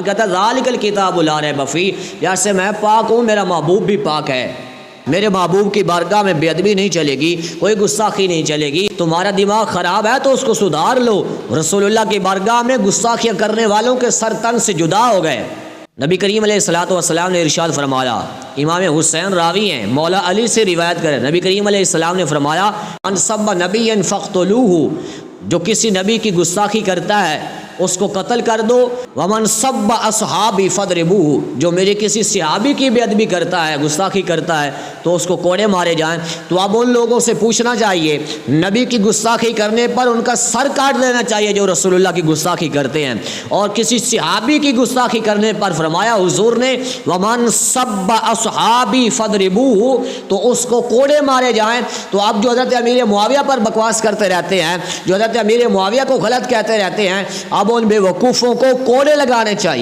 کہتا ہے ذالک الکتاب لا ریب فیہ، جیسے میں پاک ہوں میرا محبوب بھی پاک ہے، میرے محبوب کی بارگاہ میں بے ادبی نہیں چلے گی، کوئی گستاخی نہیں چلے گی۔ تمہارا دماغ خراب ہے تو اس کو سدھار لو۔ رسول اللہ کی بارگاہ میں گستاخیاں کرنے والوں کے سر تن سے جدا ہو گئے۔ نبی کریم علیہ الصلوۃ والسلام نے ارشاد فرمایا، امام حسین راوی ہیں، مولا علی سے روایت کریں، نبی کریم علیہ السلام نے فرمایا من سب نبیا فاقتلوہ، جو کسی نبی کی گستاخی کرتا ہے اس کو قتل کر دو۔ ومن سب اصحابی فضربوہ، جو میرے کسی صحابی کی بے ادبی کرتا ہے، گستاخی کرتا ہے تو اس کو کوڑے مارے جائیں۔ تو اب ان لوگوں سے پوچھنا چاہیے، نبی کی گستاخی کرنے پر ان کا سر کاٹ دینا چاہیے جو رسول اللہ کی گستاخی کرتے ہیں، اور کسی صحابی کی گستاخی کرنے پر فرمایا حضور نے ومن سب اصحابی فضربوہ، تو اس کو کوڑے مارے جائیں۔ تو اب جو حضرت امیر معاویہ پر بکواس کرتے رہتے ہیں، جو حضرت امیر معاویہ کو غلط کہتے رہتے ہیں، اب ان بے وقوفوں کو کوڑے لگانے چاہیے۔